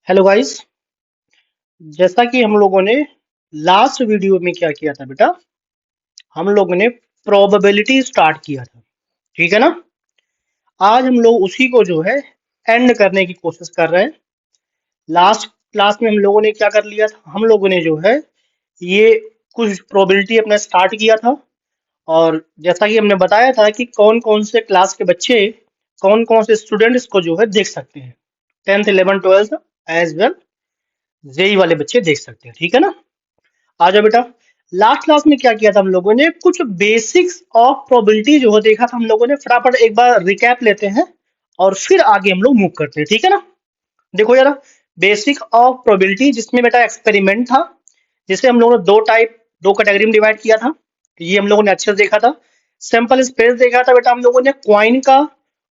Hello guys. जैसा कि हम लोगों ने लास्ट वीडियो में क्या किया था बेटा, हम लोगों ने प्रोबेबिलिटी स्टार्ट किया था। ठीक है ना। आज हम लोग उसी को जो है एंड करने की कोशिश कर रहे हैं। लास्ट क्लास में हम लोगों ने क्या कर लिया था, हम लोगों ने जो है ये कुछ प्रोबेबिलिटी अपना स्टार्ट किया था। और जैसा कि हमने बताया था कि कौन कौन से क्लास के बच्चे, कौन कौन से स्टूडेंट इसको जो है देख सकते हैं। 10th 11th 12th as well JEE वाले बच्चे देख सकते हैं। ठीक है ना। आ जाओ बेटा। लास्ट क्लास में क्या किया था हम लोगों ने, कुछ बेसिक्स ऑफ प्रोबेबिलिटी जो है देखा था हम लोगों ने। फटाफट एक बार रिकैप लेते हैं और फिर आगे हम लोग मूव करते हैं। ठीक है ना। देखो जरा, बेसिक ऑफ प्रोबेबिलिटी जिसमें बेटा एक्सपेरिमेंट था, जिसे हम लोगों ने दो कैटेगरी में डिवाइड किया था। ये हम लोगों ने अच्छे से देखा था। सैंपल स्पेस देखा था बेटा हम लोगों ने क्वाइन का।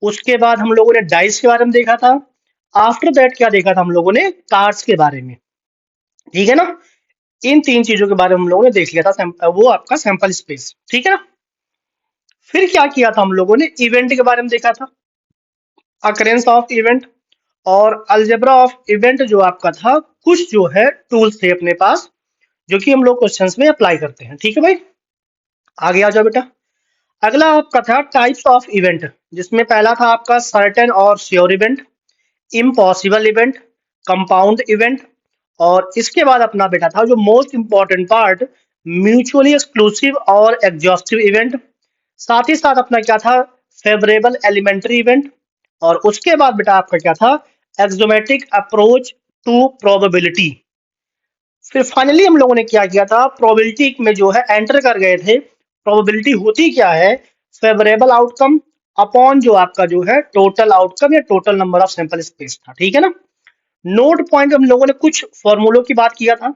उसके बाद हम लोगों ने डाइस के बारे में देखा था। आफ्टर दैट क्या देखा था हम लोगों ने, कार्ड्स के बारे में। ठीक है ना। इन तीन चीजों के बारे में हम लोगों ने देख लिया था। वो आपका सैंपल स्पेस। ठीक है ना। फिर क्या किया था हम लोगों ने, इवेंट के बारे में देखा था, अकरेंस ऑफ इवेंट और अलजेब्रा ऑफ इवेंट जो आपका था। कुछ जो है टूल्स थे अपने पास जो कि हम लोग क्वेश्चंस में अप्लाई करते हैं। ठीक है भाई। आगे आ जाओ बेटा। अगला आपका था टाइप्स ऑफ इवेंट, जिसमें पहला था आपका सर्टेन और sure event, impossible event, compound event. और इसके बाद अपना बेटा था जो most important part, mutually exclusive और एग्जॉस्टिव इवेंट। साथ ही साथ अपना क्या था, फेवरेबल एलिमेंट्री इवेंट। और उसके बाद बेटा आपका क्या था, एक्सोमेटिक अप्रोच टू प्रोबेबिलिटी। फिर फाइनली हम लोगों ने क्या किया था, प्रोबेबिलिटी में जो है एंटर कर गए थे। प्रोबेबिलिटी होती क्या है, फेवरेबल आउटकम अपॉन जो आपका जो है टोटल आउटकम या total number of sample space था। ठीक है ना। नोट पॉइंट हम लोगों ने कुछ फॉर्मूलों की बात किया था,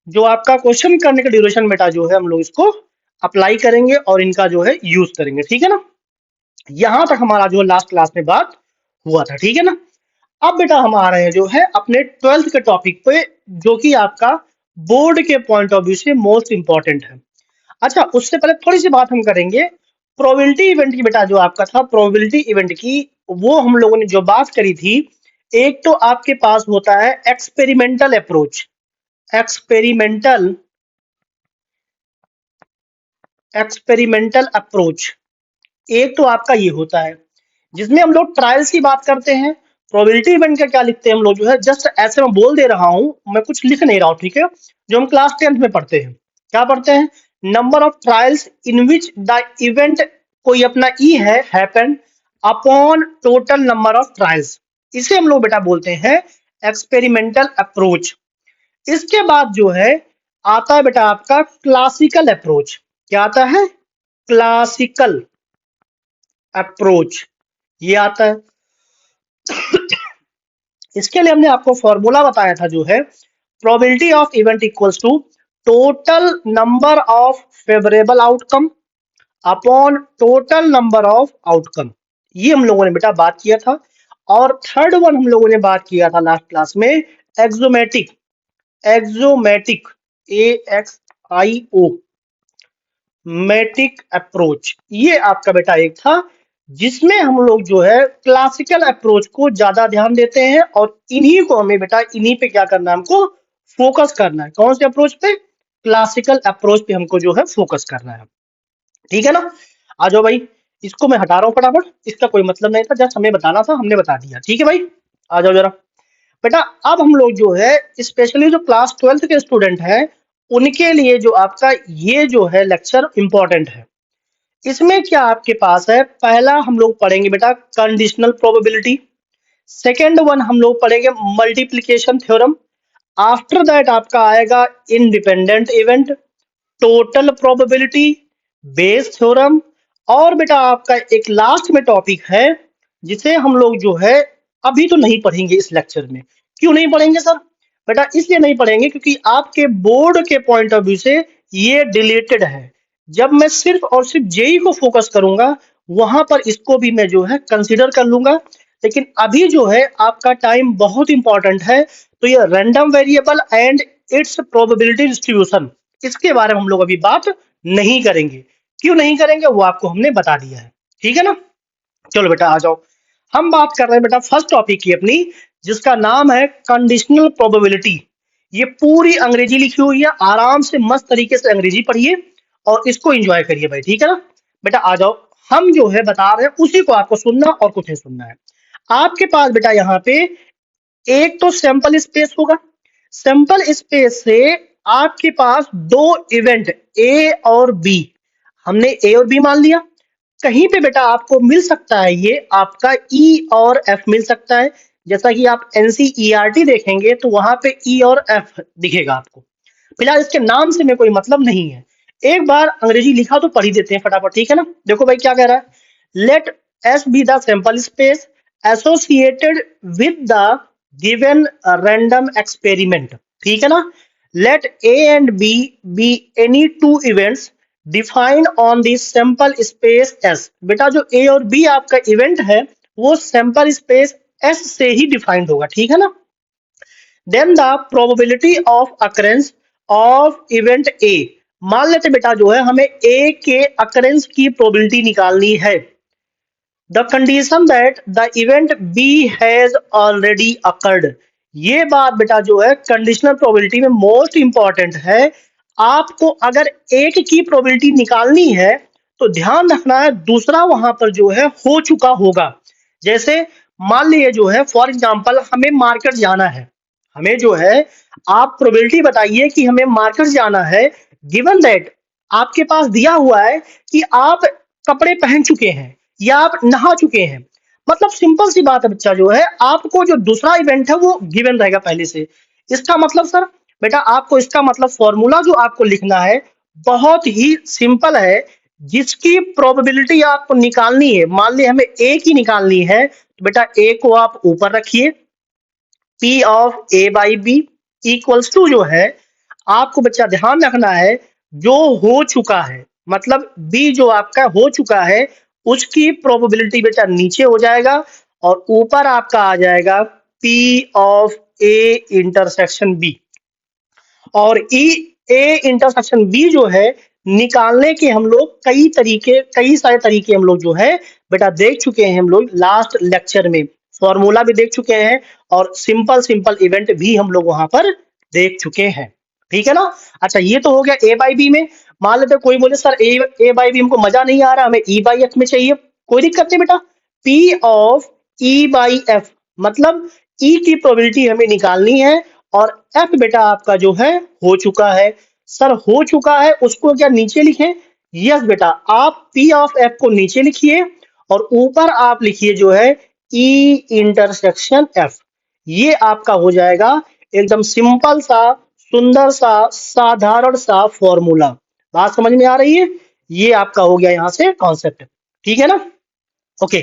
जो आपका क्वेश्चन करने का ड्यूरेशन बेटा जो है हम लोग इसको अप्लाई करेंगे और इनका जो है यूज करेंगे। ठीक है ना। यहां तक हमारा जो लास्ट क्लास में बात हुआ था। ठीक है ना। अब बेटा हम आ रहे हैं जो है अपने 12th के टॉपिक पे, जो कि आपका बोर्ड के पॉइंट ऑफ व्यू से मोस्ट इंपॉर्टेंट है। अच्छा, उससे पहले थोड़ी सी बात हम करेंगे प्रोबेबिलिटी इवेंट की। बेटा जो आपका था प्रोबेबिलिटी इवेंट की, वो हम लोगों ने जो बात करी थी, एक तो आपके पास होता है experimental approach. Experimental experimental approach एक तो आपका ये होता है, जिसमें हम लोग ट्रायल्स की बात करते हैं। प्रोबेबिलिटी इवेंट का क्या लिखते हैं हम लोग जो है, जस्ट ऐसे मैं बोल दे रहा हूं, मैं कुछ लिख नहीं रहा हूं। ठीक है। जो हम क्लास 10th में पढ़ते हैं, क्या पढ़ते हैं, number of trials in which the event, कोई अपना ई है, happen upon total number of trials. इसे हम लोग बेटा बोलते हैं एक्सपेरिमेंटल अप्रोच। इसके बाद जो है आता है बेटा आपका क्लासिकल अप्रोच। क्या आता है, क्लासिकल अप्रोच, ये आता है। इसके लिए हमने आपको फॉर्मूला बताया था जो है, probability of event equals to total number of favourable outcome upon total number of outcome. ये हम लोगों ने बेटा बात किया था। और थर्ड वन हम लोगों ने बात किया था लास्ट क्लास में, एक्सोमेटिक। एक्सोमेटिक, ए एक्स आई ओ, मैटिक अप्रोच। ये आपका बेटा एक था, जिसमें हम लोग जो है क्लासिकल अप्रोच को ज्यादा ध्यान देते हैं। और इन्हीं को हमें बेटा, इन्हीं पे क्या करना है, हमको फोकस करना है। कौन से अप्रोच पे, क्लासिकल अप्रोच पे हमको जो है फोकस करना है। ठीक है ना। आ जाओ भाई, इसको मैं हटा रहा हूँ फटाफट, इसका कोई मतलब नहीं था, जस्ट हमें बताना था, हमने बता दिया। ठीक है भाई। आ जाओ जरा बेटा। अब हम लोग जो है स्पेशली जो क्लास 12th के स्टूडेंट हैं, उनके लिए जो आपका ये जो है लेक्चर इंपॉर्टेंट है। इसमें क्या आपके पास है, पहला हम लोग पढ़ेंगे बेटा कंडीशनल प्रोबेबिलिटी। सेकेंड वन हम लोग पढ़ेंगे मल्टीप्लिकेशन थ्योरम। आफ्टर दैट आपका आएगा independent event, total probability, Bayes theorem. और बेटा आपका एक लास्ट में टॉपिक है, जिसे हम लोग जो है अभी तो नहीं पढ़ेंगे इस लेक्चर में। क्यों नहीं पढ़ेंगे सर, बेटा इसलिए नहीं पढ़ेंगे क्योंकि आपके बोर्ड के पॉइंट ऑफ व्यू से ये डिलेटेड है। जब मैं सिर्फ और सिर्फ जेई को फोकस करूंगा, वहां पर इसको भी मैं जो है कंसीडर कर लूंगा। लेकिन अभी जो है आपका टाइम बहुत इंपॉर्टेंट है, तो ये random variable and it's probability distribution, इसके बारे में हम लोग अभी बात नहीं करेंगे। क्यों नहीं करेंगे वो आपको हमने बता दिया है। ठीक है ना। चलो बेटा आ जाओ, हम बात कर रहे हैं बेटा फर्स्ट टॉपिक की अपनी, जिसका नाम है कंडीशनल प्रोबेबिलिटी। ये पूरी अंग्रेजी लिखी हुई है, आराम से मस्त तरीके से अंग्रेजी पढ़िए और इसको एंजॉय करिए भाई, ठीक है ना। बेटा आ जाओ, हम जो है बता रहे हैं उसी को आपको सुनना और कुछ नहीं सुनना है। आपके पास बेटा यहाँ पे एक तो सैंपल स्पेस होगा, सैंपल स्पेस से आपके पास दो इवेंट ए और बी, हमने ए और बी मान लिया। कहीं पे बेटा आपको मिल सकता है, ये आपका ई और एफ मिल सकता है। जैसा कि आप एनसीईआरटी देखेंगे तो वहां पे ई और एफ दिखेगा आपको। फिलहाल इसके नाम से में कोई मतलब नहीं है, एक बार अंग्रेजी लिखा तो पढ़ ही देते हैं फटाफट, ठीक है ना। देखो भाई क्या कह रहा है, let S be the sample space associated with the given random experiment, ठीक है ना। Let A and B any two events defined on the sample space S. बेटा जो ए और बी आपका इवेंट है वो सैंपल स्पेस एस से ही डिफाइंड होगा, ठीक है ना। Then the probability of occurrence of event A, मान लेते बेटा जो है हमें ए के अकरेंस की प्रोबेबिलिटी निकालनी है। The condition that the event B has already occurred, ये बात बेटा जो है कंडीशनल प्रोबेबिलिटी में मोस्ट इंपॉर्टेंट है। आपको अगर एक की प्रोबेबिलिटी निकालनी है तो ध्यान रखना है दूसरा वहां पर जो है हो चुका होगा। जैसे मान लीजिए जो है फॉर एग्जांपल हमें मार्केट जाना है, हमें जो है आप प्रोबेबिलिटी बताइए कि हमें मार्केट जाना है, गिवन दैट आपके पास दिया हुआ है कि आप कपड़े पहन चुके हैं या आप नहा चुके हैं। मतलब सिंपल सी बात है बच्चा जो है, आपको जो दूसरा इवेंट है वो गिवन रहेगा पहले से। इसका मतलब सर बेटा आपको इसका मतलब फॉर्मूला जो आपको लिखना है बहुत ही सिंपल है, जिसकी प्रोबेबिलिटी आपको निकालनी है। मान ली हमें ए की निकालनी है तो बेटा ए को आप ऊपर रखिए, P of A by B equals to जो है आपको बच्चा ध्यान रखना है जो हो चुका है, मतलब बी जो आपका हो चुका है उसकी प्रोबेबिलिटी बेटा नीचे हो जाएगा और ऊपर आपका आ जाएगा P of A intersection B. और ए इंटरसेक्शन बी जो है निकालने के हम लोग कई सारे तरीके हम लोग जो है बेटा देख चुके हैं, हम लोग लास्ट लेक्चर में फॉर्मूला भी देख चुके हैं और सिंपल सिंपल इवेंट भी हम लोग वहां पर देख चुके हैं, ठीक है ना। अच्छा ये तो हो गया ए बाई बी में। मान लेते कोई बोले सर ए बाई बी हमको मजा नहीं आ रहा, हमें ई बाई एफ में चाहिए, कोई दिक्कत नहीं बेटा। P of E by F, मतलब ई की प्रोबेबिलिटी हमें निकालनी है और एफ बेटा आपका जो है हो चुका है। सर हो चुका है उसको क्या नीचे लिखें? यस बेटा, आप पी ऑफ एफ को नीचे लिखिए और ऊपर आप लिखिए जो है ई इंटरसेक्शन एफ। ये आपका हो जाएगा एकदम सिंपल सा, सुंदर सा, साधारण सा फॉर्मूला। बात समझ में आ रही है? ये आपका हो गया यहां से कॉन्सेप्ट, ठीक है ना। ओके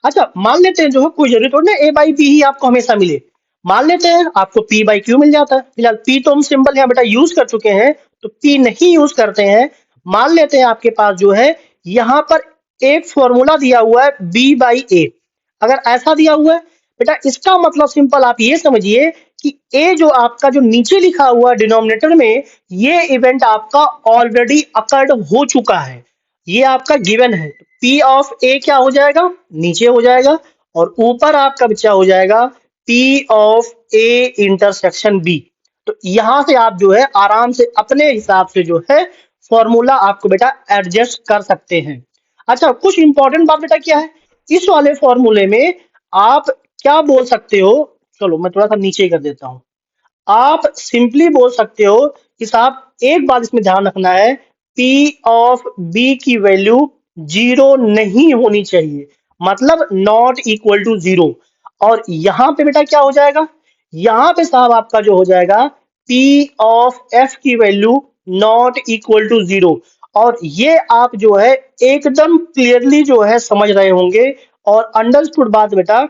अच्छा मान लेते हैं जो है कोई जरूरी थोड़ी ना ए बाई बी ही आपको हमेशा मिले, मान लेते हैं आपको पी बाई क्यू मिल जाता है। फिलहाल पी तो हम सिंबल यहाँ बेटा यूज कर चुके हैं तो पी नहीं यूज करते हैं। मान लेते हैं आपके पास जो है यहाँ पर एक फॉर्मूला दिया हुआ है बी बाई ए, अगर ऐसा दिया हुआ है बेटा इसका मतलब सिंपल आप ये समझिए कि ए जो आपका जो नीचे लिखा हुआ है डिनोमिनेटर में, ये इवेंट आपका ऑलरेडी अकर्ड हो चुका है, ये आपका गिवन है। पी ऑफ ए क्या हो जाएगा? नीचे हो जाएगा और ऊपर आपका बच्चा हो जाएगा P of A intersection B. तो यहां से आप जो है आराम से अपने हिसाब से जो है फॉर्मूला आपको बेटा एडजस्ट कर सकते हैं। अच्छा कुछ इंपॉर्टेंट बात बेटा क्या है, इस वाले फॉर्मूले में आप क्या बोल सकते हो, चलो मैं थोड़ा सा नीचे कर देता हूं। आप सिंपली बोल सकते हो कि साहब एक बात इसमें ध्यान रखना है, P ऑफ B की वैल्यू 0 नहीं होनी चाहिए, मतलब नॉट इक्वल टू 0। और यहां पे बेटा क्या हो जाएगा, यहां पे साहब आपका जो हो जाएगा P ऑफ F की वैल्यू नॉट इक्वल टू 0। और ये आप जो है एकदम क्लियरली जो है समझ रहे होंगे और अंडरस्टूड बात बेटा,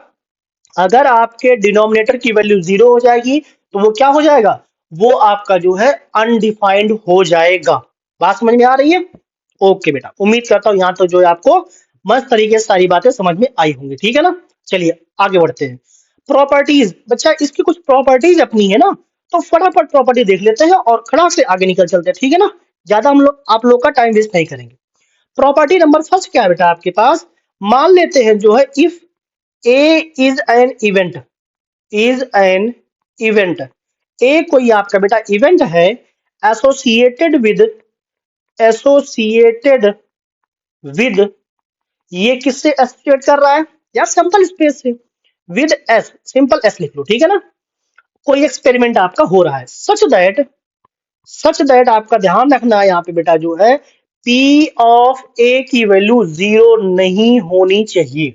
अगर आपके डिनोमिनेटर की वैल्यू 0 हो जाएगी तो वो क्या हो जाएगा, वो आपका जो है अनडिफाइंड हो जाएगा। बात समझ में आ रही है? ओके बेटा, उम्मीद करता हूं यहां तो जो है आपको मस्त तरीके से सारी बातें समझ में आई होंगी, ठीक है ना। चलिए आगे बढ़ते हैं। प्रॉपर्टीज, बच्चा इसकी कुछ प्रॉपर्टीज अपनी है ना, तो फटाफट प्रॉपर्टी देख लेते हैं और खड़ा से आगे निकल चलते हैं, ठीक है ना। ज्यादा हम लोग आप लोग का टाइम वेस्ट नहीं करेंगे। प्रॉपर्टी नंबर फर्स्ट क्या है बेटा आपके पास, मान लेते हैं जो है if A is an event, is an event. A कोई आपका बेटा इवेंट है एसोसिएटेड विद ये किससे एसोसिएट कर रहा है यार, सिंपल स्पेस से, विद एस, सिंपल एस लिख लो, ठीक है ना। कोई एक्सपेरिमेंट आपका हो रहा है सच दैट आपका ध्यान रखना है यहाँ पे बेटा जो है P ऑफ A की वैल्यू 0 नहीं होनी चाहिए।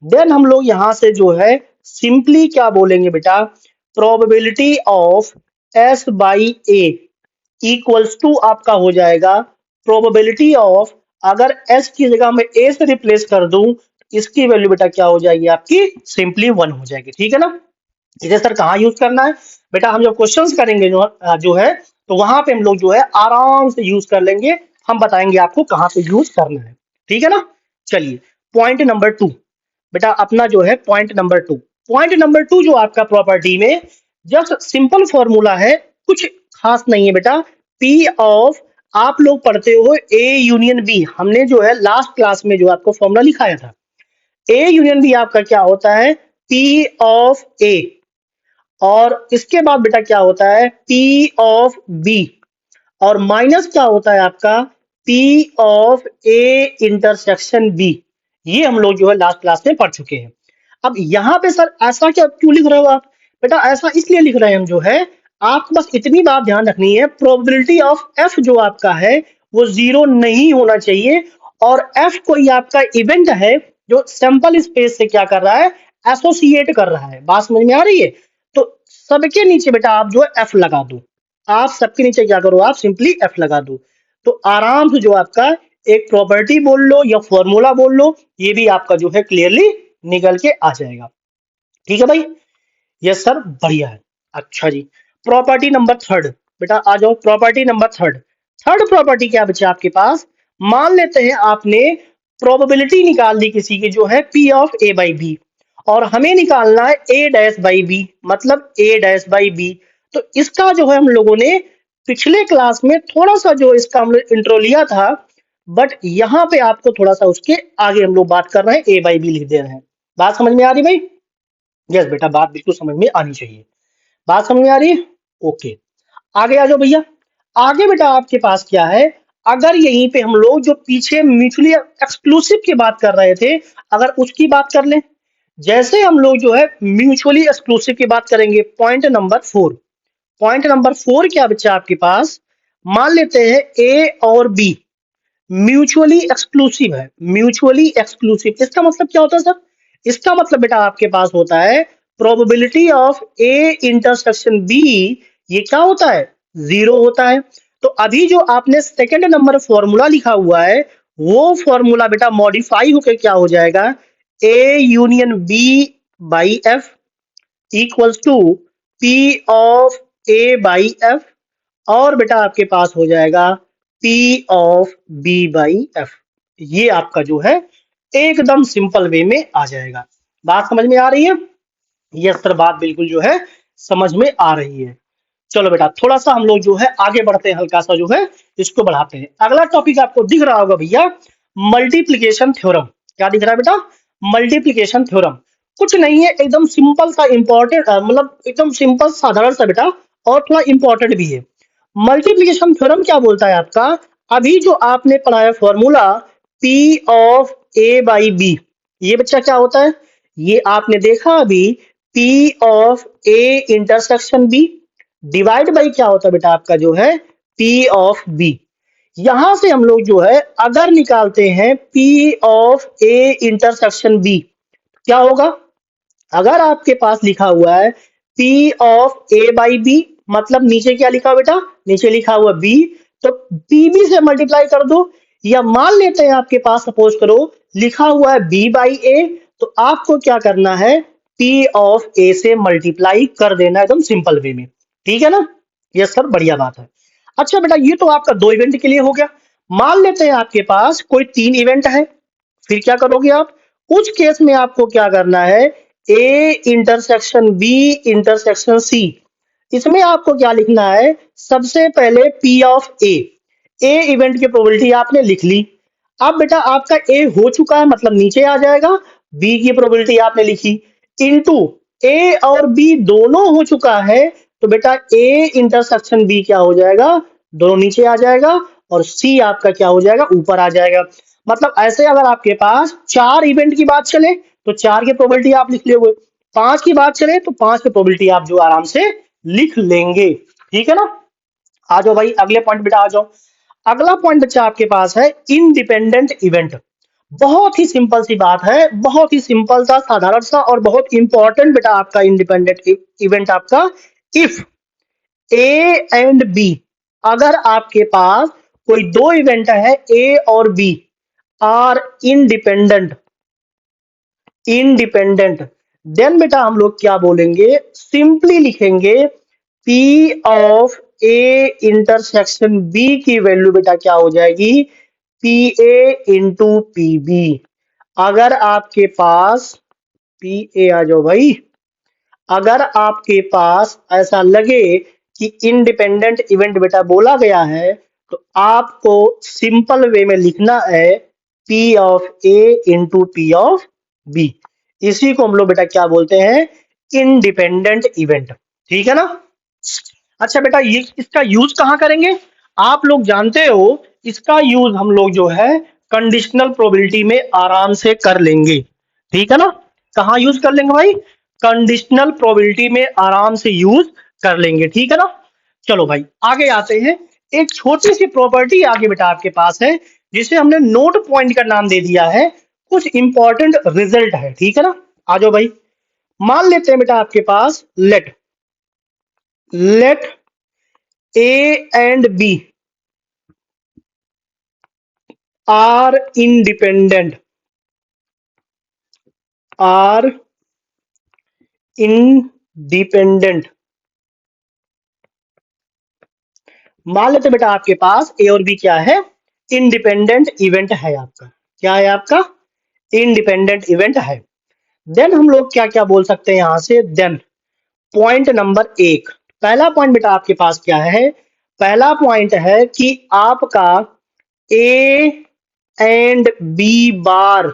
देन हम लोग यहां से जो है सिंपली क्या बोलेंगे बेटा, probability of S by A equals to आपका हो जाएगा प्रोबेबिलिटी ऑफ, अगर S की जगह में A से रिप्लेस कर दूं, इसकी वैल्यू बेटा क्या हो जाएगी आपकी, सिंपली 1 हो जाएगी, ठीक है ना। इसे सर कहाँ यूज करना है बेटा, हम जब क्वेश्चंस करेंगे जो है तो वहां पे हम लोग जो है आराम से यूज कर लेंगे, हम बताएंगे आपको कहाँ पे यूज करना है, ठीक है ना। चलिए पॉइंट नंबर 2 बेटा, अपना जो है पॉइंट नंबर 2 जो आपका प्रॉपर्टी में जस्ट सिंपल फॉर्मूला है, कुछ खास नहीं है बेटा। पी ऑफ, आप लोग पढ़ते हो ए यूनियन बी, हमने जो है लास्ट क्लास में जो आपको फॉर्मूला लिखाया था, ए यूनियन बी आपका क्या होता है, पी ऑफ ए, और इसके बाद बेटा क्या होता है P ऑफ B, और माइनस क्या होता है आपका P of A intersection B। ये हम लोग जो है लास्ट क्लास में पढ़ चुके हैं। अब यहाँ पे सर ऐसा क्या क्यों लिख रहे हो आप बेटा, ऐसा इसलिए लिख रहे हैं हम जो है, आपको बस इतनी बात ध्यान रखनी है, प्रोबेबिलिटी ऑफ F जो आपका है वो 0 नहीं होना चाहिए, और F कोई आपका इवेंट है जो सैंपल स्पेस से क्या कर रहा है, एसोसिएट कर रहा है। बात समझ में आ रही है। तो सबके नीचे बेटा आप जो है F लगा दो, आप सबके नीचे क्या करो, आप सिंपली F लगा दो, तो आराम से जो आपका एक प्रॉपर्टी बोल लो या फॉर्मूला बोल लो, ये भी आपका जो है क्लियरली निकल के आ जाएगा, ठीक है भाई। यस सर बढ़िया है। अच्छा जी, प्रॉपर्टी नंबर 3 बेटा आ जाओ, प्रॉपर्टी नंबर 3। थर्ड प्रॉपर्टी क्या बच्चे आपके पास, मान लेते हैं आपने प्रोबेबिलिटी निकाल दी किसी की जो है P of A by B, और हमें निकालना है A डैश बाई बी, मतलब A डैश बाई बी। तो इसका जो है हम लोगों ने पिछले क्लास में थोड़ा सा जो इसका हम लोग इंट्रो लिया था, बट यहाँ पे आपको थोड़ा सा उसके आगे हम लोग बात कर रहे हैं, A बाई बी लिख दे रहे हैं। बात समझ में आ रही भाई? यस बेटा, बात बिल्कुल समझ में आनी चाहिए। बात समझ में आ रही है? ओके, आगे आ जाओ भैया। आगे बेटा आपके पास क्या है, अगर यहीं पे हम लोग जो पीछे म्यूचुअली एक्सक्लूसिव की बात कर रहे थे, अगर उसकी बात कर लें, जैसे हम लोग जो है म्यूचुअली एक्सक्लूसिव की बात करेंगे, पॉइंट नंबर 4 क्या बच्चा आपके पास, मान लेते हैं ए और बी म्यूचुअली एक्सक्लूसिव है, म्यूचुअली एक्सक्लूसिव, इसका मतलब क्या होता है सर, इसका मतलब बेटा आपके पास होता है probability of A intersection B, ये क्या होता है, 0 होता है। तो अभी जो आपने सेकंड नंबर फॉर्मूला लिखा हुआ है, वो फॉर्मूला बेटा मॉडिफाई होकर क्या हो जाएगा, A union B by F equals to P of A by F, और बेटा आपके पास हो जाएगा P of B by F. ये आपका जो है एकदम सिंपल वे में आ जाएगा। बात समझ में आ रही है? यस सर, बात बिल्कुल जो है समझ में आ रही है। चलो बेटा थोड़ा सा हम लोग जो है आगे बढ़ते हैं, हल्का सा जो है इसको बढ़ाते हैं। अगला टॉपिक आपको दिख रहा होगा भैया, मल्टीप्लीकेशन थ्योरम। क्या दिख रहा है बेटा, मल्टीप्लीकेशन थ्योरम। कुछ नहीं है, एकदम सिंपल सा इंपॉर्टेंट, मतलब एकदम सिंपल साधारण सा बेटा, और थोड़ा इंपॉर्टेंट भी है। मल्टीप्लीकेशन थ्योरम क्या बोलता है आपका, अभी जो आपने पढ़ाया formula P of A by B, ये बच्चा क्या होता है, ये आपने देखा अभी P of A intersection B divide by क्या होता है बेटा आपका जो है P ऑफ B। यहां से हम लोग जो है अगर निकालते हैं P of A intersection B, क्या होगा, अगर आपके पास लिखा हुआ है P of A by B, मतलब नीचे क्या लिखा हुआ बेटा, नीचे लिखा हुआ B, तो PB से मल्टीप्लाई कर दो, या मान लेते हैं आपके पास सपोज करो लिखा हुआ है B बाई A, तो आपको क्या करना है, P ऑफ A से मल्टीप्लाई कर देना, एकदम सिंपल वे में, ठीक है ना। यस सर बढ़िया बात है। अच्छा बेटा ये तो आपका 2 इवेंट के लिए हो गया। मान लेते हैं आपके पास कोई 3 इवेंट है, फिर क्या करोगे आप, उस केस में आपको क्या करना है, A intersection B intersection C, इसमें आपको क्या लिखना है, सबसे पहले P of A, A event की प्रोबेबिलिटी आपने लिख ली। अब बेटा आपका A हो चुका है, मतलब नीचे आ जाएगा, B की प्रोबेबिलिटी आपने लिखी, इनटू ए और बी दोनों हो चुका है तो बेटा ए इंटरसेक्शन बी क्या हो जाएगा, दोनों नीचे आ जाएगा और सी आपका क्या हो जाएगा, ऊपर आ जाएगा। मतलब ऐसे अगर आपके पास 4 इवेंट की बात चले तो 4 की प्रोबेबिलिटी आप लिख लोगे, 5 की बात चले तो 5 की प्रोबेबिलिटी आप जो आराम से लिख लेंगे। ठीक है ना। आ जाओ भाई अगले पॉइंट बेटा आ जाओ। अगला पॉइंट बच्चा आपके पास है इंडिपेंडेंट इवेंट। बहुत ही सिंपल सी बात है, बहुत ही सिंपल सा साधारण सा और बहुत इंपॉर्टेंट बेटा आपका इंडिपेंडेंट इवेंट आपका। इफ ए एंड बी, अगर आपके पास कोई दो इवेंट है ए और B are independent, independent, then बेटा हम लोग क्या बोलेंगे, सिंपली लिखेंगे P of A intersection B की वैल्यू बेटा क्या हो जाएगी, P A into P B. अगर आपके पास पी ए आ जाओ भाई, अगर आपके पास ऐसा लगे कि इंडिपेंडेंट इवेंट बेटा बोला गया है तो आपको सिंपल वे में लिखना है P of A into P of B. इसी को हम लोग बेटा क्या बोलते हैं, इंडिपेंडेंट इवेंट। ठीक है ना। अच्छा बेटा ये इसका यूज कहां करेंगे, आप लोग जानते हो इसका यूज हम लोग जो है कंडीशनल प्रोबेबिलिटी में आराम से कर लेंगे। ठीक है ना। कहां यूज कर लेंगे भाई, कंडीशनल प्रोबेबिलिटी में आराम से यूज कर लेंगे। ठीक है ना। चलो भाई आगे आते हैं। एक छोटी सी प्रॉपर्टी आगे बेटा आपके पास है जिसे हमने नोट पॉइंट का नाम दे दिया है, कुछ इंपॉर्टेंट रिजल्ट है। ठीक है ना। आ जाओ भाई, मान लेते हैं बेटा आपके पास let let A and B are independent, are independent। मान लेते बेटा आपके पास ए और बी क्या है, इंडिपेंडेंट इवेंट है आपका। क्या है आपका, इंडिपेंडेंट इवेंट है। देन हम लोग क्या क्या बोल सकते हैं यहां से, देन पॉइंट नंबर एक, पहला पॉइंट बेटा आपके पास क्या है, पहला पॉइंट है कि आपका ए एंड बी बार,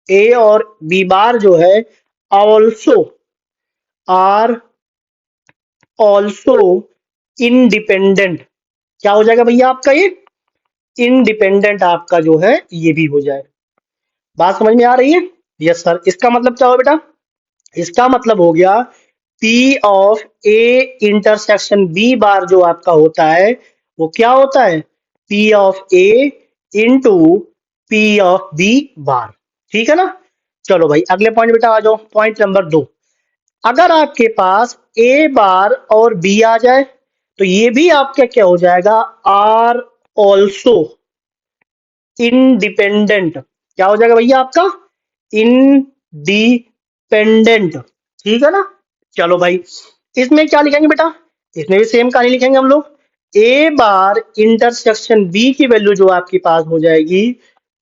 ए और बी बार जो है ऑल्सो आर ऑल्सो इंडिपेंडेंट। क्या हो जाएगा भैया आपका ये, इंडिपेंडेंट आपका जो है ये भी हो जाए। बात समझ में आ रही है, यस सर। इसका मतलब क्या हो बेटा, इसका मतलब हो गया P of A intersection B bar जो आपका होता है वो क्या होता है, P of A into P of B bar. ठीक है ना। चलो भाई अगले पॉइंट बेटा आ जाओ, पॉइंट नंबर दो। अगर आपके पास ए बार और बी आ जाए तो ये भी आपका क्या हो जाएगा, आर ऑल्सो इंडिपेंडेंट। क्या हो जाएगा भैया आपका, इंडिपेंडेंट। ठीक है ना। चलो भाई इसमें क्या लिखेंगे बेटा, इसमें भी सेम कहानी लिखेंगे हम लोग, ए बार इंटरसेक्शन बी की वैल्यू जो आपके पास हो जाएगी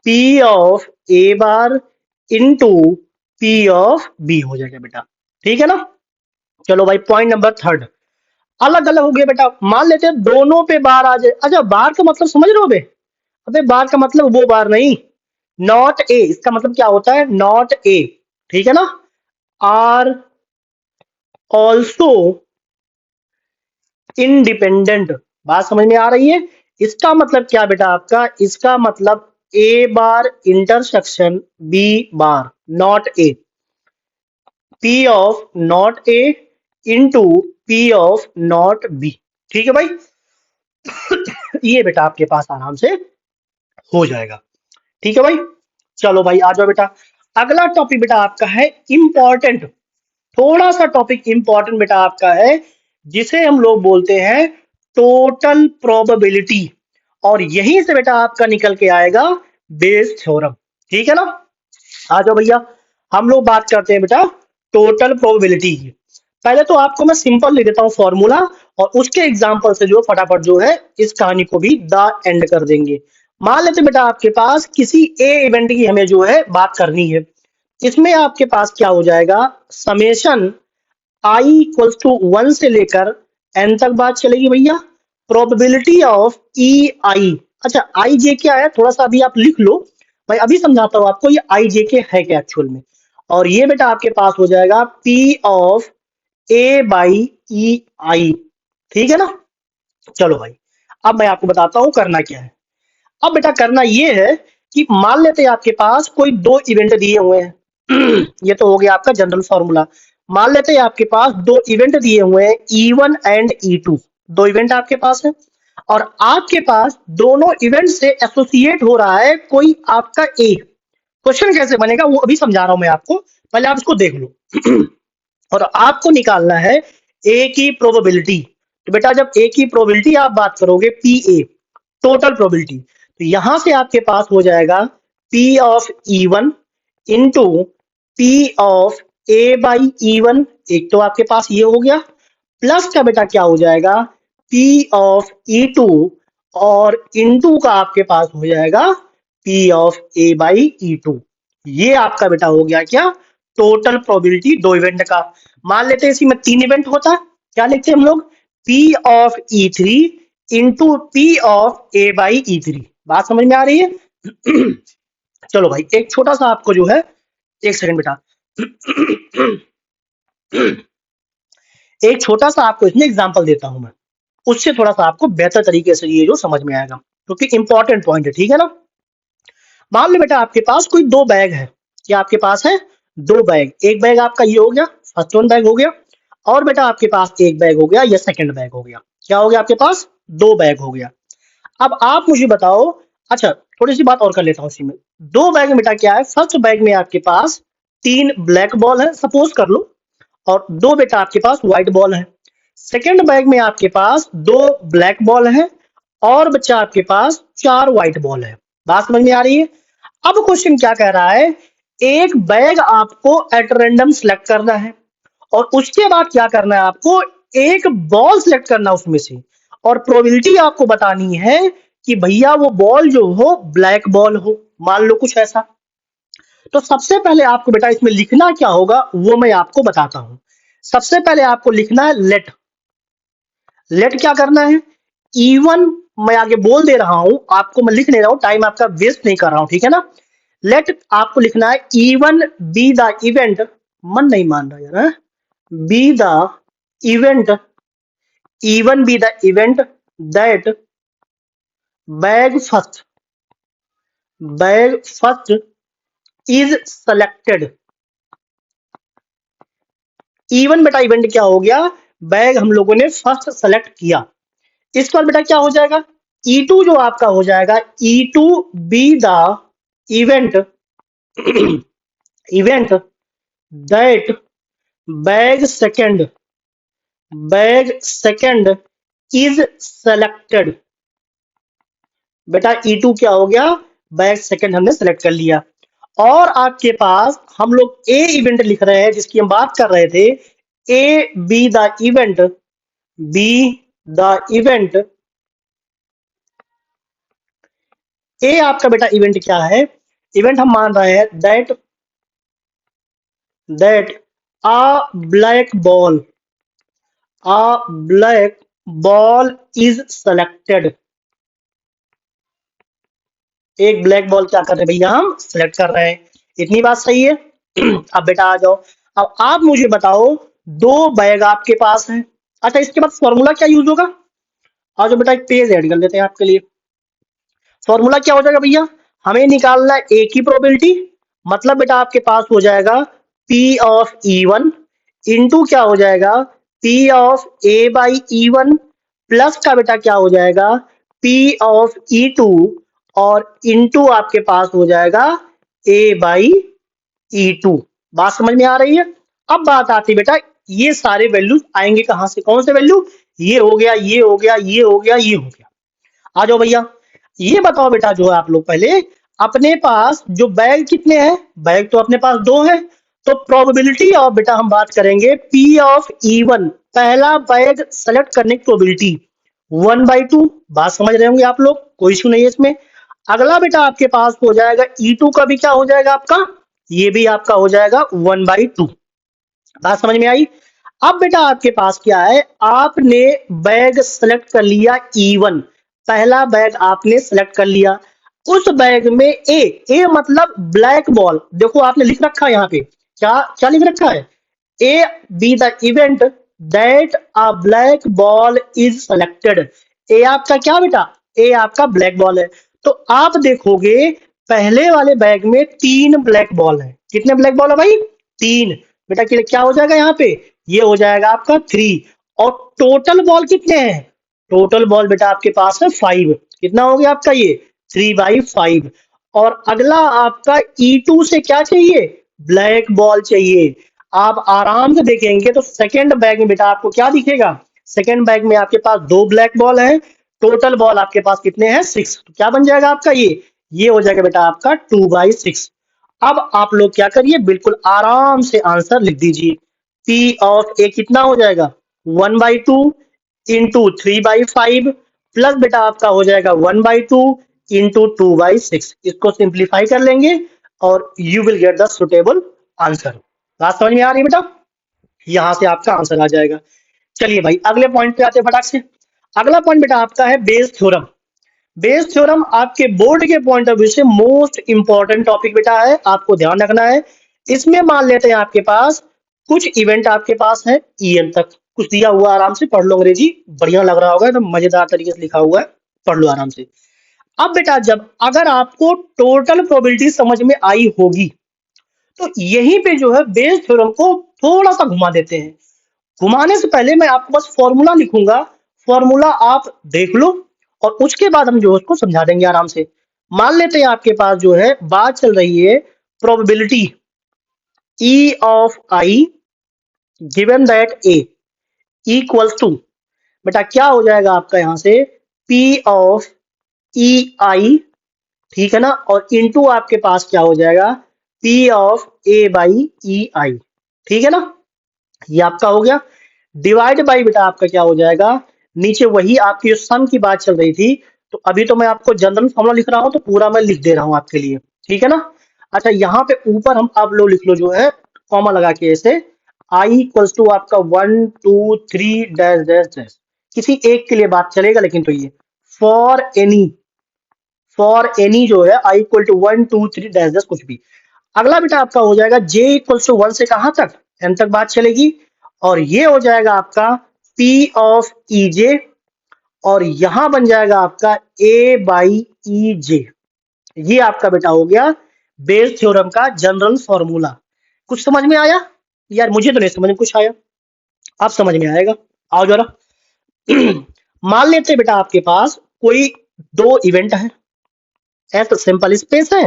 P of A bar into P of B हो जाएगा बेटा। ठीक है ना। चलो भाई पॉइंट नंबर थर्ड, अलग अलग हो गया बेटा। मान लेते हैं दोनों पे बार आ जाए। अच्छा बार का मतलब समझ रहे हो बे, अबे बार का मतलब वो बार नहीं, नॉट ए, इसका मतलब क्या होता है, नॉट ए। ठीक है ना। Are also independent. बात समझ में आ रही है। इसका मतलब क्या बेटा आपका, इसका मतलब A bar intersection B bar not A, P of not A into P of not B. ठीक है भाई ये बेटा आपके पास आराम से हो जाएगा। ठीक है भाई। चलो भाई आ जाओ बेटा, अगला टॉपिक बेटा आपका है इंपॉर्टेंट, थोड़ा सा टॉपिक इंपॉर्टेंट बेटा आपका है जिसे हम लोग बोलते हैं टोटल प्रोबेबिलिटी। और यहीं से बेटा आपका निकल के आएगा बेस थ्योरम। ठीक है ना। आ जाओ भैया, हम लोग बात करते हैं बेटा टोटल प्रोबेबिलिटी की। पहले तो आपको मैं सिंपल लिख देता हूँ फॉर्मूला और उसके एग्जांपल से जो फटाफट जो है इस कहानी को भी द एंड कर देंगे। मान लेते बेटा आपके पास किसी ए इवेंट की हमें जो है बात करनी है, इसमें आपके पास क्या हो जाएगा, समेशन आई इक्वल्स टू 1 से लेकर एन तक बात चलेगी भैया। प्रोबेबिलिटी ऑफ ई आई, अच्छा आई जे क्या है थोड़ा सा अभी आप लिख लो, भाई अभी समझाता हूं आपको ये आई जे के है क्या एक्चुअल में। और ये बेटा आपके पास हो जाएगा P of A by E आई। ठीक है ना। चलो भाई, अब मैं आपको बताता हूं करना क्या है। अब बेटा करना ये है कि मान लेते हैं आपके पास कोई दो इवेंट दिए हुए हैं। ये तो हो गया आपका जनरल फॉर्मूला। मान लेते हैं आपके पास दो इवेंट दिए हुए हैं E1 एंड E2। दो इवेंट आपके पास है और आपके पास दोनों इवेंट से एसोसिएट हो रहा है कोई आपका ए। क्वेश्चन कैसे बनेगा वो अभी समझा रहा हूं मैं आपको, पहले आप इसको देख लो। और आपको निकालना है ए की प्रोबेबिलिटी। तो बेटा जब ए की प्रोबेबिलिटी आप बात करोगे पी ए, टोटल प्रोबेबिलिटी, तो यहां से आपके पास हो जाएगा P of E one into P of A by E one. एक तो आपके पास ये हो गया, प्लस का बेटा क्या हो जाएगा पी ऑफ ई टू, और इनटू का आपके पास हो जाएगा P of A by E two. ये आपका बेटा हो गया क्या, टोटल प्रोबेबिलिटी दो इवेंट का। मान लेते हैं इसी में तीन इवेंट होता, क्या लिखते हैं हम लोग, P of E three into P of A by E three. बात समझ में आ रही है। चलो भाई एक छोटा सा आपको जो है, एक सेकंड बेटा, एक छोटा सा आपको इसमें एग्जांपल देता हूं मैं, उससे थोड़ा सा आपको बेहतर तरीके से ये जो समझ में आएगा, क्योंकि इंपॉर्टेंट पॉइंट है। ठीक है ना। मान लो बेटा आपके पास कोई दो बैग है। क्या आपके पास है, दो बैग। एक बैग आपका ये हो गया, फर्स्ट वन बैग हो गया, और बेटा आपके पास एक बैग हो गया, या सेकंड बैग हो गया। क्या हो गया आपके पास, दो बैग हो गया। अब आप मुझे बताओ, अच्छा थोड़ी सी बात और कर लेता हूँ इसी में। दो बैग में बेटा क्या है, फर्स्ट बैग में आपके पास तीन ब्लैक बॉल है सपोज कर लो, और दो बेटा आपके पास व्हाइट बॉल है। सेकंड बैग में आपके पास दो ब्लैक बॉल है और बच्चा आपके पास चार व्हाइट बॉल है। बात समझ में आ रही है। अब क्वेश्चन क्या कह रहा है, एक बैग आपको एट रैंडम सिलेक्ट करना है और उसके बाद क्या करना है, आपको एक बॉल सिलेक्ट करना है उसमें से, और प्रोबेबिलिटी आपको बतानी है कि भैया वो बॉल जो हो ब्लैक बॉल हो, मान लो कुछ ऐसा। तो सबसे पहले आपको बेटा इसमें लिखना क्या होगा वो मैं आपको बताता हूं। सबसे पहले आपको लिखना है लेट। लेट क्या करना है, इवन, मैं आगे बोल दे रहा हूं आपको, मैं लिख ले रहा हूं, टाइम आपका वेस्ट नहीं कर रहा हूं। ठीक है ना। लेट आपको लिखना है इवन बी द इवेंट, मन नहीं मान रहा यार, B the event, even be the event that bag first is selected। even बेटा इवेंट क्या हो गया, बैग हम लोगों ने फर्स्ट सेलेक्ट किया। इसके बाद बेटा क्या हो जाएगा, E2 जो आपका हो जाएगा, E2 B the event, event that bag second is selected. बेटा E2 क्या हो गया, बैग सेकंड हमने सेलेक्ट कर लिया। और आपके पास हम लोग ए इवेंट लिख रहे हैं जिसकी हम बात कर रहे थे, A be the event, B the event, A आपका बेटा इवेंट क्या है, इवेंट हम मान रहे हैं that a black ball, a black ball is selected. एक ब्लैक बॉल क्या कर रहे हैं भैया, हम सिलेक्ट कर रहे हैं। इतनी बात सही है। अब बेटा आ जाओ, अब आप मुझे बताओ, दो बैग आपके पास है। अच्छा इसके बाद फॉर्मूला क्या यूज होगा, आ जाओ बेटा एक पेज ऐड कर लेते हैं आपके लिए। फॉर्मूला क्या हो जाएगा भैया, हमें निकालना है ए की प्रोबेबिलिटी, मतलब बेटा आपके पास हो जाएगा P ऑफ E1 इंटू क्या हो जाएगा P of A by E1, plus का बेटा क्या हो जाएगा P ऑफ E2, और इंटू आपके पास हो जाएगा A बाई E2। बात समझ में आ रही है। अब बात आती बेटा, ये सारे वैल्यूज आएंगे कहां से, कौन से वैल्यू, ये हो गया, ये हो गया, ये हो गया, ये हो गया। आ जाओ भैया, ये बताओ बेटा जो है आप लोग पहले, अपने पास जो बैग कितने हैं, बैग तो अपने पास दो है, तो प्रोबेबिलिटी ऑफ बेटा हम बात करेंगे P ऑफ E1, पहला बैग सेलेक्ट करने की प्रोबेबिलिटी 1/2। बात समझ रहे होंगे आप लोग, कोई इशू नहीं है इसमें। अगला बेटा आपके पास हो जाएगा E2 का भी क्या हो जाएगा आपका, ये भी आपका हो जाएगा 1/2। बात समझ में आई। अब बेटा आपके पास क्या है, आपने बैग सेलेक्ट कर लिया E1, पहला बैग आपने सेलेक्ट कर लिया। उस बैग में ए मतलब ब्लैक बॉल, देखो आपने लिख रखा है यहाँ पे, क्या क्या लिख रखा है, A be the event that a black ball is selected. A आपका क्या बेटा, ए आपका ब्लैक बॉल है। तो आप देखोगे पहले वाले बैग में 3 ब्लैक बॉल है। कितने ब्लैक बॉल है भाई, 3। बेटा क्या हो जाएगा यहाँ पे, ये हो जाएगा आपका 3। और टोटल बॉल कितने हैं, टोटल बॉल बेटा आपके पास है 5। कितना हो गया आपका ये, 3/5। और अगला आपका E2 से क्या चाहिए, ब्लैक बॉल चाहिए। आप आराम से देखेंगे तो सेकंड बैग में बेटा आपको क्या दिखेगा, सेकंड बैग में आपके पास 2 ब्लैक बॉल है, टोटल बॉल आपके पास कितने हैं, 6। तो क्या बन जाएगा आपका ये हो जाएगा बेटा आपका 2/6। अब आप लोग क्या करिए, बिल्कुल आराम से आंसर लिख दीजिए। P ऑफ ए कितना हो जाएगा, 1/2 इंटू 3/5 प्लस बेटा आपका हो जाएगा 1/2 इंटू 2/6। इसको सिंप्लीफाई कर लेंगे और you will get the suitable answer. बात समझ में आ रही है बेटा, यहां से आपका आंसर आ जाएगा। चलिए भाई अगले पॉइंट पे आते हैं फटाक से। अगला पॉइंट बेटा आपका है बेस थ्योरम। बेस थ्योरम आपके बोर्ड के पॉइंट ऑफ व्यू से मोस्ट इंपॉर्टेंट टॉपिक बेटा है, आपको ध्यान रखना है। इसमें मान लेते हैं आपके पास कुछ इवेंट आपके पास है EN तक, कुछ दिया हुआ, आराम से पढ़ लो, अंग्रेजी बढ़िया लग रहा होगा, एकदम मजेदार तरीके से लिखा हुआ है, पढ़ लो आराम से। अब बेटा जब अगर आपको टोटल प्रोबेबिलिटी समझ में आई होगी तो यहीं पे जो है बेस थ्योरम को थोड़ा सा घुमा देते हैं। घुमाने से पहले मैं आपको बस फॉर्मूला लिखूंगा, फॉर्मूला आप देख लो और उसके बाद हम जो है उसको समझा देंगे आराम से। मान लेते हैं आपके पास जो है बात चल रही है probability E of I given that A equals to, बेटा क्या हो जाएगा आपका यहां से P ऑफ EI, ठीक है ना, और इनटू आपके पास क्या हो जाएगा P ऑफ A/EI, ठीक है ना, ये आपका हो गया। डिवाइड बाई बेटा आपका क्या हो जाएगा, नीचे वही आपकी सम की बात चल रही थी, तो अभी तो मैं आपको जनरल फॉर्मूला लिख रहा हूं तो पूरा मैं लिख दे रहा हूं आपके लिए, ठीक है ना। अच्छा यहाँ पे ऊपर हम आप लोग लिख लो जो है कॉमा लगा के ऐसे, I इक्वल्स टू आपका 1 2 3 डैश डैश डैश, किसी एक के लिए बात चलेगा लेकिन, तो ये फॉर एनी जो है I equal to 1 2 3 dash dash कुछ भी। अगला बेटा आपका हो जाएगा J इक्वल्स टू 1 से कहां तक, n तक बात चलेगी, और ये हो जाएगा आपका P ऑफ EJ, और यहां बन जाएगा आपका A/EJ। ये आपका बेटा हो गया बेस थ्योरम का जनरल फॉर्मूला। कुछ समझ में आया यार, मुझे तो नहीं समझ में कुछ आया, आप समझ में आएगा, आओ जरा। मान लेते हैं बेटा आपके पास कोई 2 इवेंट है, एक सिंपल स्पेस है,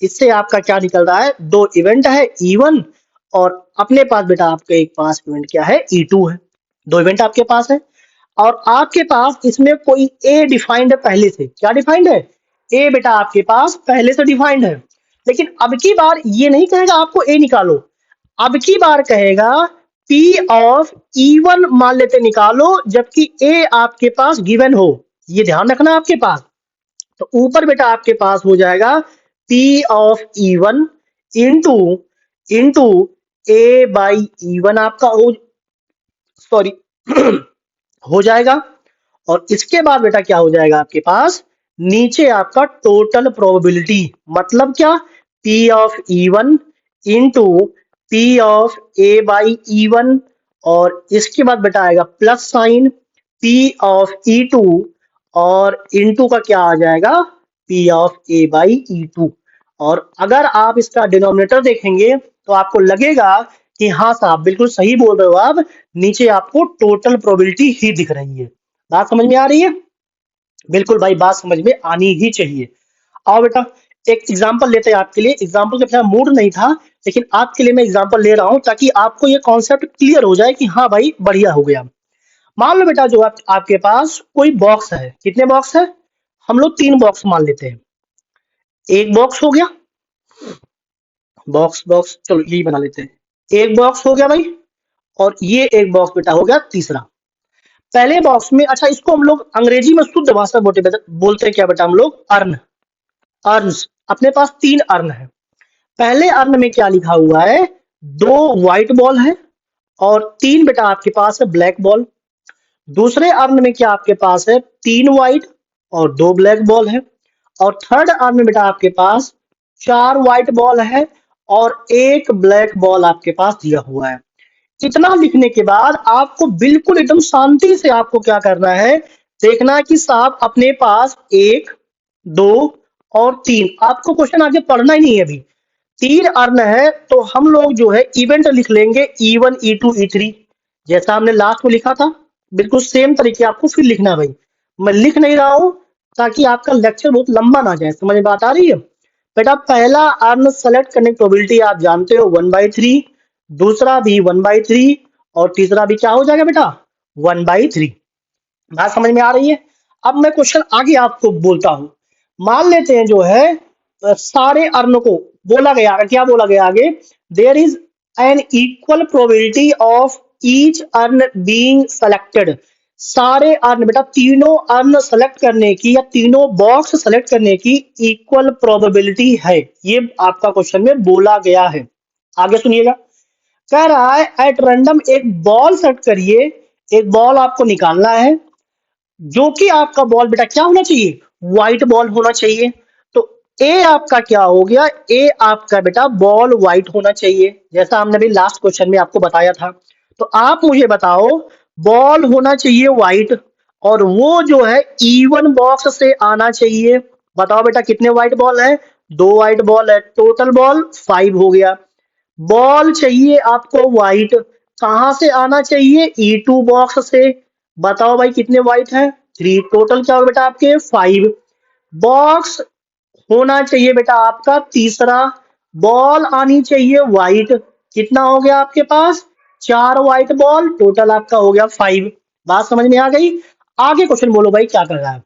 इससे आपका क्या निकल रहा है, 2 इवेंट है E1, और अपने पास बेटा आपके एक पास इवेंट क्या है E2 है, 2 इवेंट आपके पास है। और आपके पास इसमें कोई A डिफाइंड है पहले से, क्या डिफाइंड है, A बेटा आपके पास पहले से डिफाइंड है। लेकिन अब की बार ये नहीं कहेगा आपको A निकालो, अब की बार कहेगा P ऑफ E1 मान लेते निकालो, जबकि A आपके पास गिवन हो, ये ध्यान रखना आपके पास। तो ऊपर बेटा आपके पास हो जाएगा P of E1 into into A/E1 आपका हो, सॉरी हो जाएगा। और इसके बाद बेटा क्या हो जाएगा आपके पास, नीचे आपका टोटल प्रोबेबिलिटी, मतलब क्या, P of E1 into P of A/E1, और इसके बाद बेटा आएगा plus sign P of E2, और इनटू का क्या आ जाएगा P ऑफ A/E2। और अगर आप इसका डिनोमिनेटर देखेंगे तो आपको लगेगा कि हाँ साहब बिल्कुल सही बोल रहे हो आप, नीचे आपको टोटल प्रोबेबिलिटी ही दिख रही है। बात समझ में आ रही है, बिल्कुल भाई बात समझ में आनी ही चाहिए। आओ बेटा एक एग्जांपल लेते हैं आपके लिए, एग्जांपल के पीछे मूड नहीं था, लेकिन आपके लिए मैं एग्जांपल ले रहा हूं ताकि आपको ये कॉन्सेप्ट क्लियर हो जाए कि हाँ भाई बढ़िया हो गया। मान लो बेटा जो आपके पास कोई बॉक्स है, कितने बॉक्स है, हम लोग 3 बॉक्स मान लेते हैं। एक बॉक्स हो गया, बॉक्स बॉक्स चलो यही बना लेते हैं, एक बॉक्स हो गया भाई, और ये एक बॉक्स बेटा हो गया तीसरा। पहले बॉक्स में, अच्छा इसको हम लोग अंग्रेजी में शुद्ध भाषा बोलते हैं क्या बेटा, हम लोग अर्न, अर्न्स। अपने पास 3 अर्न है। पहले अर्न में क्या लिखा हुआ है, 2 व्हाइट बॉल है और 3 बेटा आपके पास है ब्लैक बॉल। दूसरे अर्न में क्या आपके पास है, 3 व्हाइट और 2 ब्लैक बॉल है। और थर्ड अर्न में बेटा आपके पास 4 व्हाइट बॉल है और एक ब्लैक बॉल आपके पास दिया हुआ है। इतना लिखने के बाद आपको बिल्कुल एकदम शांति से आपको क्या करना है, देखना है कि साहब अपने पास 1, 2 और 3, आपको क्वेश्चन आगे पढ़ना ही नहीं है अभी। 3 अर्न है तो हम लोग जो है इवेंट लिख लेंगे E1, E2, E3, जैसा हमने लास्ट में लिखा था। बिल्कुल सेम तरीके आपको फिर लिखना है भाई। मैं लिख नहीं रहा हूं ताकि आपका लेक्चर बहुत लंबा ना जाए। समझ में बात आ रही है बेटा? पहला अर्न सेलेक्ट करने की प्रोबेबिलिटी आप जानते हो 1/3, दूसरा भी 1/3 और तीसरा भी क्या हो जाएगा बेटा 1/3। बात समझ में आ रही है? अब मैं क्वेश्चन आगे आपको बोलता हूं। मान लेते हैं जो है सारे अर्न को बोला गया, क्या बोला गया आगे, there is an equal probability of each urn being selected. सारे अर्न बेटा, तीनों अर्न सेलेक्ट करने की या तीनों बॉक्स सेलेक्ट करने की इक्वल प्रोबेबिलिटी है, ये आपका क्वेश्चन में बोला गया है। आगे सुनिएगा, कह रहा है एट रैंडम एक बॉल सेट करिए। एक बॉल आपको निकालना है जो कि आपका बॉल बेटा क्या होना चाहिए, व्हाइट बॉल होना चाहिए। तो ए आपका क्या हो गया, ए आपका बेटा बॉल व्हाइट होना चाहिए, जैसा हमने भी लास्ट क्वेश्चन में आपको बताया था। तो आप मुझे बताओ, बॉल होना चाहिए व्हाइट और वो जो है E1 बॉक्स से आना चाहिए। बताओ बेटा कितने व्हाइट बॉल है, 2 व्हाइट बॉल है, टोटल बॉल 5 हो गया। बॉल चाहिए आपको व्हाइट, कहां से आना चाहिए, E2 बॉक्स से। बताओ भाई कितने व्हाइट हैं, 3, टोटल क्या हो बेटा आपके 5। बॉक्स होना चाहिए बेटा आपका तीसरा, बॉल आनी चाहिए व्हाइट, कितना हो गया आपके पास 4 व्हाइट बॉल, टोटल आपका हो गया 5। बात समझ में आ गई? आगे क्वेश्चन बोलो भाई क्या कर रहा है।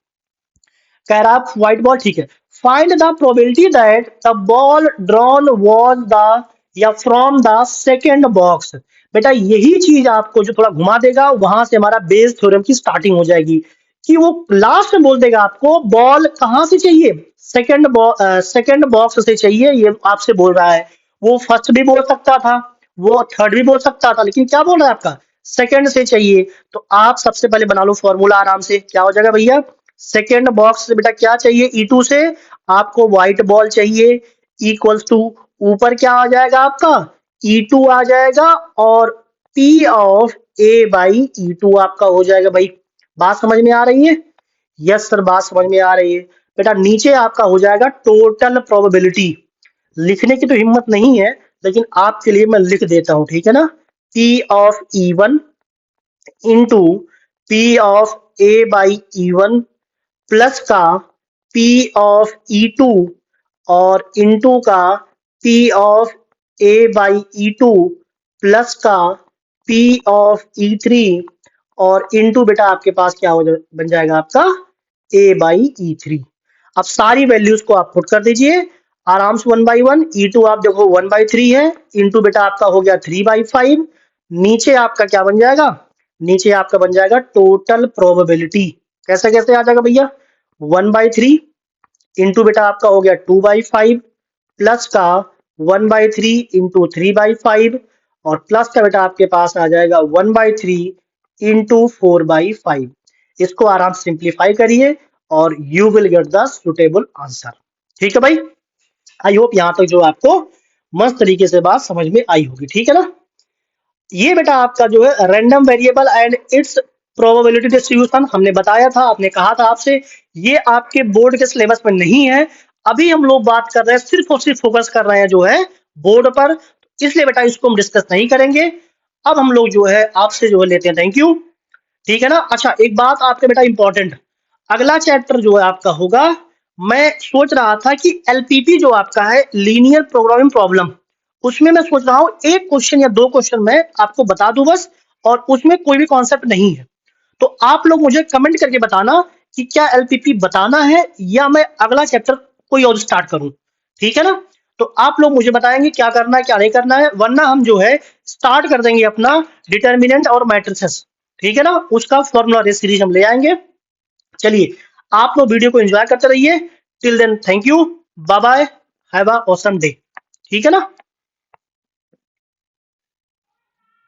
कह रहा है व्हाइट बॉल, ठीक है। Find the probability that the ball drawn was the या फ्रॉम द सेकंड बॉक्स। बेटा यही चीज आपको जो थोड़ा घुमा देगा, वहां से हमारा बेस थ्योरम की स्टार्टिंग हो जाएगी कि वो लास्ट में बोल देगा आपको बॉल कहां से चाहिए, सेकंड बॉक्स से चाहिए, ये आपसे बोल रहा है। वो फर्स्ट भी बोल सकता था, वो थर्ड भी बोल सकता था, लेकिन क्या बोल रहा है आपका सेकंड से चाहिए। तो आप सबसे पहले बना लो फॉर्मूला आराम से, क्या हो जाएगा भैया, सेकेंड बॉक्स से बेटा क्या चाहिए, E2 से आपको व्हाइट बॉल चाहिए, इक्वल्स टू ऊपर क्या आ जाएगा आपका E2 आ जाएगा और P of A by E2 आपका हो जाएगा भाई। बात समझ में आ रही है? यस सर, बात समझ में आ रही है बेटा। नीचे आपका हो जाएगा टोटल प्रोबेबिलिटी। लिखने की तो हिम्मत नहीं है, लेकिन आपके लिए मैं लिख देता हूं, ठीक है ना। P of E1 into P of A by E1 plus का P ऑफ E2 और इनटू का P of A by E2 plus का P ऑफ E3 और इनटू बेटा आपके पास क्या बन जाएगा आपका A बाई E3। अब सारी वैल्यूज को आप पुट कर दीजिए आराम से 1/1। E2 आप देखो 1/3 है, इनटू बेटा आपका हो गया 3/5। नीचे आपका क्या बन जाएगा, नीचे आपका बन जाएगा टोटल प्रोबेबिलिटी। कैसे कैसे आ जाएगा भैया, 1/3 इंटू बेटा आपका हो गया 2/5 प्लस का 1/3 इंटू 3/5 और प्लस का बेटा आपके पास आ जाएगा 1/3 इंटू 4/5। इसको आराम से सिंप्लीफाई करिए और you will get the suitable answer. ठीक है भाई, आई होप यहां तक जो आपको मस्त तरीके से बात समझ में आई होगी, ठीक है ना। ये बेटा आपका जो है random variable and it's probability distribution हमने बताया था, आपने कहा था आपसे ये आपके बोर्ड के सिलेबस में नहीं है। अभी हम लोग बात कर रहे हैं, सिर्फ और सिर्फ फोकस कर रहे हैं जो है बोर्ड पर, इसलिए बेटा इसको हम डिस्कस नहीं करेंगे। अब हम लोग जो है आपसे जो है लेते हैं थैंक यू, ठीक है ना। अच्छा एक बात आपके बेटा इंपॉर्टेंट, अगला चैप्टर जो है आपका होगा, मैं सोच रहा था कि एलपीपी जो आपका है लीनियर प्रोग्रामिंग प्रॉब्लम, उसमें मैं सोच रहा हूं एक क्वेश्चन या 2 क्वेश्चन मैं आपको बता दूं बस, और उसमें कोई भी कॉन्सेप्ट नहीं है। तो आप लोग मुझे कमेंट करके बताना कि क्या एलपीपी बताना है या मैं अगला चैप्टर कोई और स्टार्ट करूं, ठीक है ना। तो आप लोग मुझे बताएंगे क्या करना है क्या नहीं करना है, वरना हम जो है स्टार्ट कर देंगे अपना डिटर्मिनेंट और मैट्रिसेस, ठीक है ना, उसका फॉर्मूला रेस सीरीज हम ले आएंगे। चलिए आप लोग वीडियो को एंजॉय करते रहिए। Till then thank you, bye bye, have a awesome day, ठीक है ना।